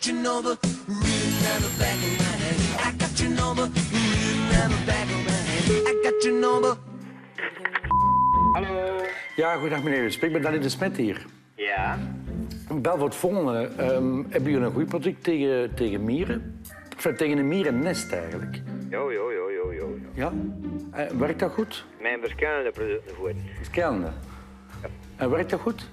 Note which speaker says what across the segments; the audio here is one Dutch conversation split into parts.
Speaker 1: your number, written on the back of my hand. I got your number, written on the back of my hand. I got your number.
Speaker 2: Hallo.
Speaker 3: Ja, goedendag meneer. Ik spreek met Danny de Smet hier.
Speaker 2: Ja?
Speaker 3: Ik bel voor het volgende. Hebben jullie een goed product tegen mieren? Enfin, tegen een mierennest eigenlijk.
Speaker 2: Jo.
Speaker 3: Ja? Werkt dat goed?
Speaker 2: Mijn verschillende producten voor.
Speaker 3: Verschillende. En werkt dat goed?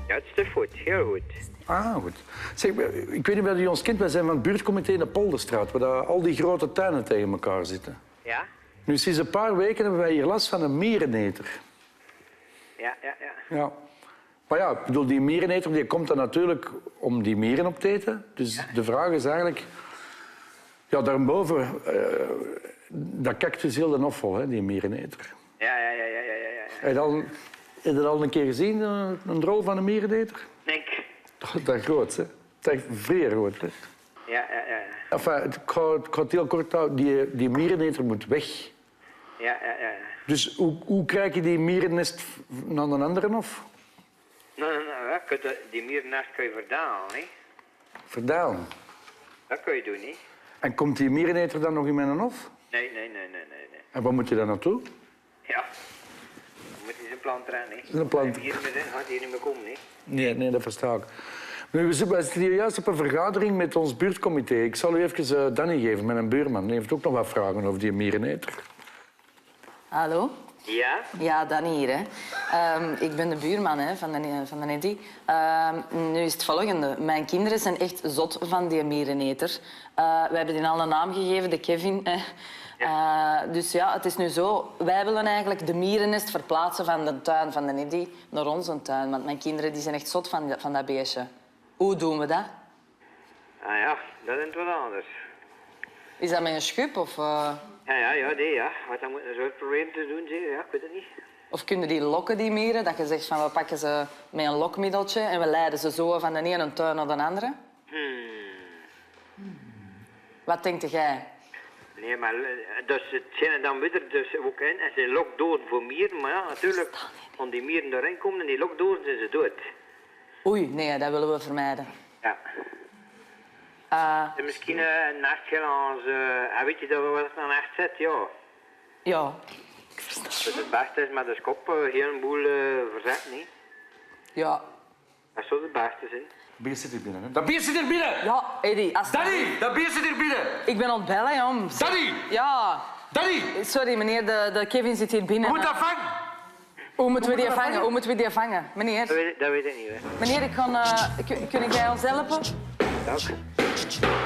Speaker 2: Ja, het is goed. Heel goed.
Speaker 3: Ah, goed. Zeg, ik weet niet of je ons kent. Wij zijn van het buurtcomité in de Polderstraat, waar daar al die grote tuinen tegen elkaar zitten.
Speaker 2: Ja?
Speaker 3: Nu, sinds een paar weken hebben wij hier last van een miereneter.
Speaker 2: Ja.
Speaker 3: Ja. Maar ja, ik bedoel, die miereneter die komt dan natuurlijk om die mieren op te eten. Dus de vraag is eigenlijk... Ja, daarboven... dat cactus heel de hof vol, hè, die miereneter.
Speaker 2: Ja.
Speaker 3: Heb je dat al een keer gezien, een drol van een miereneter?
Speaker 2: Denk.
Speaker 3: Dat is groot, hè. Dat is echt vrij groot, hè.
Speaker 2: Ja.
Speaker 3: Enfin, ik ga het heel kort houden. Die miereneter moet weg.
Speaker 2: Ja.
Speaker 3: Dus hoe krijg je die mierennest naar een andere hof?
Speaker 2: Nou, die mierennest kun je verdalen, hè.
Speaker 3: Verdalen.
Speaker 2: Dat kun je doen, hè.
Speaker 3: En komt die miereneter dan nog in mijn hof?
Speaker 2: Nee.
Speaker 3: En waar moet je dan naartoe?
Speaker 2: Ja. Dan moet je zijn plant rennen, hè.
Speaker 3: Een plant.
Speaker 2: Hier gaat hier niet meer komen, hè.
Speaker 3: Nee, dat versta ik. Nu, we zitten hier juist op een vergadering met ons buurtcomité. Ik zal u even Danny geven, met een buurman. Die heeft ook nog wat vragen over die miereneter.
Speaker 4: Hallo?
Speaker 2: Ja?
Speaker 4: Ja, Danny hier. Hè. Ik ben de buurman hè, van de Neddy. Nu is het volgende. Mijn kinderen zijn echt zot van die miereneter. We hebben die al een naam gegeven, de Kevin. Hè. Dus ja, het is nu zo. Wij willen eigenlijk de mierennest verplaatsen van de tuin van de Neddy naar onze tuin. Want mijn kinderen die zijn echt zot van dat beestje. Hoe doen we dat?
Speaker 2: Ah ja, dat is wat anders.
Speaker 4: Is dat met een schub of...
Speaker 2: Ja. Wat dan moet je zo proberen te doen, zeg. Ja, ik weet het niet.
Speaker 4: Of kunnen die lokken, die mieren? Dat je zegt van we pakken ze met een lokmiddeltje en we leiden ze zo van de ene tuin naar de andere? Wat denkt jij?
Speaker 2: Nee, maar dus het zijn er dan weer dus ook in. En ze lokdoorn voor mieren, maar ja, natuurlijk, als die mieren erin komen en die lokdoorn zijn ze dood.
Speaker 4: Oei, nee, dat willen we vermijden.
Speaker 2: Ja. En misschien een nachtje als... weet je dat we wat een nacht zet? Ja.
Speaker 4: Ja.
Speaker 2: Dus het beste is met de schop heel boel verzetten, hè.
Speaker 4: Ja.
Speaker 2: Dat zou het beste zijn.
Speaker 3: Dat bier zit hier binnen, hè? Dat bier zit hier binnen!
Speaker 4: Ja, Eddie, als...
Speaker 3: Danny, dat bier zit hier binnen!
Speaker 4: Ik ben aan het bellen, jong.
Speaker 3: Danny!
Speaker 4: Ja.
Speaker 3: Danny!
Speaker 4: Sorry, meneer, de Kevin zit hier binnen.
Speaker 3: Hoe moet dat vangen?
Speaker 4: Hoe moeten we die
Speaker 3: dat
Speaker 4: vangen?
Speaker 3: vangen?
Speaker 4: Hoe moeten we die vangen? Meneer,
Speaker 2: Dat weet ik niet, hè.
Speaker 4: meneer, kun jij ons helpen?
Speaker 2: Dank.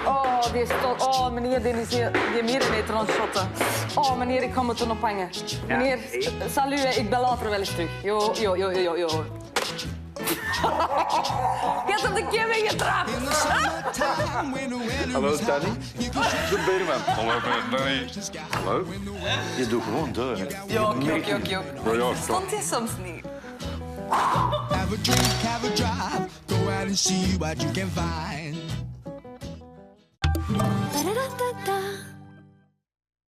Speaker 4: Oh, meneer, die miereneter aan het shotten. Oh, meneer, ik ga me toen ophangen. Meneer, salut, hè, ik bel later wel eens terug. Jo. Je hebt op de Kevin getrapt.
Speaker 3: Hallo, Danny. De buurman.
Speaker 5: Hallo, Danny.
Speaker 3: Hallo. Je doet gewoon door, hè?
Speaker 4: Jok.
Speaker 3: Ja,
Speaker 4: Stond hij soms niet?
Speaker 1: Have a drink, have a drive. Go out and see what you can find.
Speaker 6: Da-da-da-da-da.